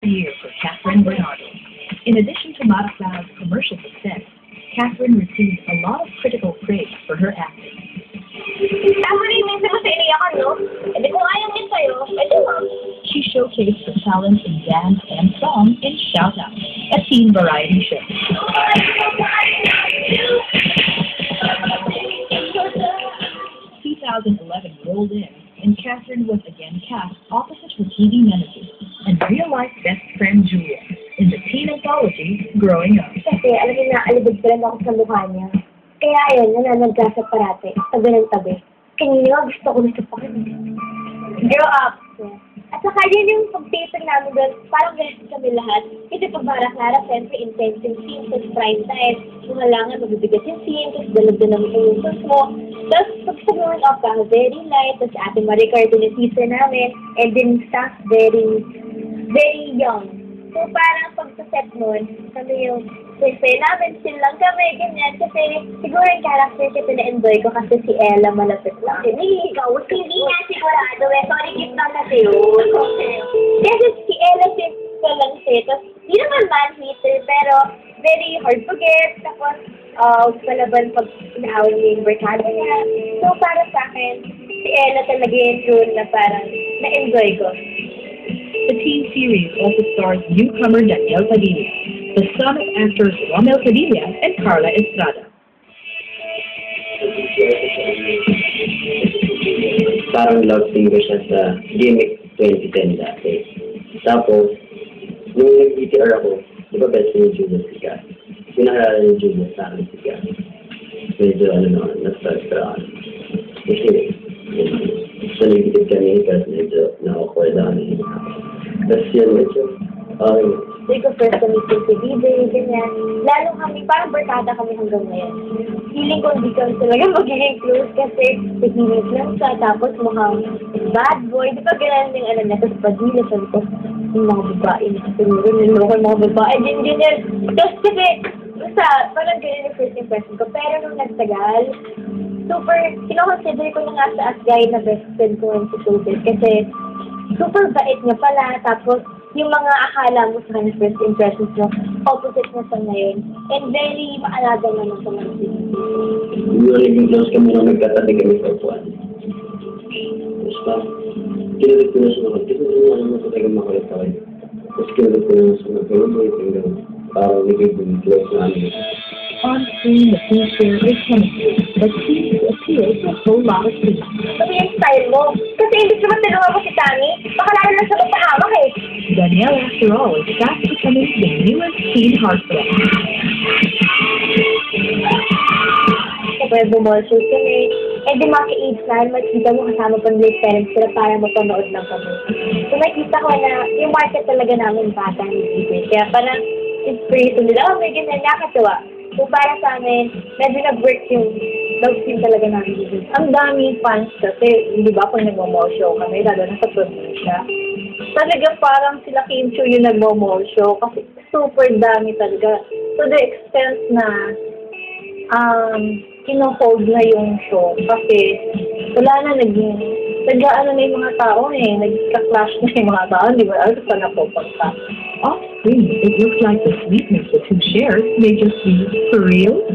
Year for Catherine Bernardo. In addition to Maracla's commercial success, Catherine received a lot of critical praise for her acting. Tama rin, minsan kasi iniyakan, no? E di kung ayaw niya sa'yo, edi mo. She showcased her talent in dance and song in Shout Out, a teen variety show. 2011 rolled in, and Catherine was again cast opposite her TV nemesis and real-life best friend Julia in the teen anthology Growing Up. Kasi alam niyo na, alibig ko lang ako sa mukha niya. Kaya ayun, nananagkasa parate, tabi ng tabi. Kanina, gusto ko nito pa. Grow up. Yeah. At saka yun yung pag-taping namin doon, parang ganito kami lahat. Kasi pag Maraclara, siyempre, intense yung scene, tapos prime time, yung halangan, mabibigat yung scene, tapos dalag na naman yung usos mo. Tapos pag sa growing up ka, very light, tapos Ate Maricar din yung teacher namin, and then staff, very, very young. So parang pag sa set nun, kami yung kasi namin, chill lang kami, ganyan. Kasi siguro yung character kasi na-enjoy ko kasi si Ella malapit lang. Hindi, ikaw, hindi nga sigurado eh. Sorry, gift lang kasi yun. Kasi si Ella simple lang siya. Tapos, di naman man-hater, pero very hard to get. Tapos, palaban pag inaaway niya yung barkada niya. So, para sa akin, si Ella talaga yun na parang na-enjoy ko. The teen series also stars newcomer Daniel Padilla, the son of actors Romel Padilla and Carla Estrada. Parang love singer siya sa Gimmick 2010 dati. Tapos, nung nag-BTR ako, di ba best friend ni Julia Sica? Pinakalala ni Julia sa akin Sica. Medyo nag-start. Kasi, so nag-bitid kami kasi medyo na-awkward ako. Tapos yun, medyo, Hindi ko first kami si DJ, ganyan. Lalo kami, parang barkada kami hanggang ngayon. Feeling ko hindi kami talaga magiging close kasi tahimik lang siya, tapos mukhang bad boy. Di ba ganyan yung ano niya, tapos Padilla siya, tapos yung mga babae, siguro niloko yung mga babae, ganyan. Tapos kasi, basta, parang ganyan yung first impression ko. Pero nung nagtagal, super, kinoconsider ko na nga sa as guy na best friend ko yung si Showbiz kasi super bait niya pala, tapos yung mga akala mo sa kanya first impressions mo, opposite na sa ngayon. And very maalaga naman sa mga sinin. Hindi ko naging close kami nung nagkatabi kami sa upuan. Basta, kinulit ko na sa mga, kasi hindi naman sa tagang makulit ako. Tapos kinulit ko na sa mga, hanggang parang naging close na ano. On screen, the two share a chemistry that seems to appeal to a whole lot of people. Sabi yung style mo. Kasi hindi naman tinungan mo si Tammy. Baka lalo na sa magpahamak eh. Danielle, after all, is fast becoming the newest teen heartthrob. Kapag bumolshoot kami, eh di maki-age na, makikita mo kasama pang late parents sila para mapanood lang kami. So nakita ko na yung market talaga namin bata ni DJ. Kaya parang inspiration nila, may ganyan nakatuwa. So, para sa amin, medyo nag-work yung love team talaga namin dito. Ang daming fans kasi, di ba, kung nag-mall show kami, lalo na sa probinsya. Talaga parang sila Kim Chiu yung nag-mall show kasi super dami talaga. To the extent na kino-hold na yung show kasi wala na nag-ano na yung mga tao eh, nagka-clash na yung mga tao, di ba? Ano pa na pupunta? Off-screen, it looks like the sweetness the two shares may just be for real.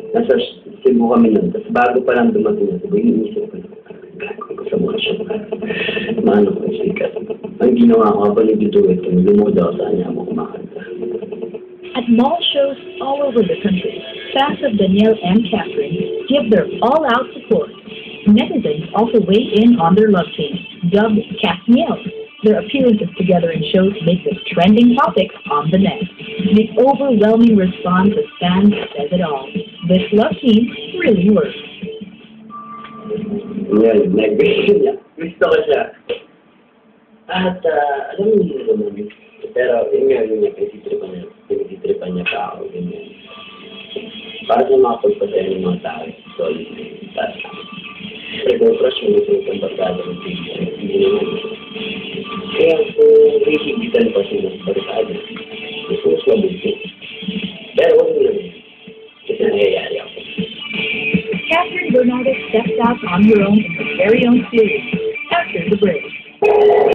Nasa Cebu kami nun. Tapos bago pa lang dumating na Cebu, iniisip ko ko sa mga siya. Maano ko yung sikat. Ang ginawa ko habang nag-duet ko, lumod ako saan niya ako kumakanta. At mall shows all over the country, fans of Danielle and Catherine give their all-out support. Netizens also weigh in on their love team, dubbed Catnielle. Their appearances together in shows make this trending topic on the net. The overwhelming response of fans says it all. This love team really works. Ngayon, gusto ko siya. At, alam mo yun naman. Pero, yun nga, pinagtitripan niya pa ako. Ganyan. Para sa mga pagpasaya ng mga tao. So, pero crush mo ito yung barkada ng pizza. Hindi naman. Kaya kung hihigitan pa siya ng barkada, gusto ko siya buti. Pero huwag mo lang. Kasi nangyayari ako. Catherine Bernardo steps out on her own in her very own series after the break.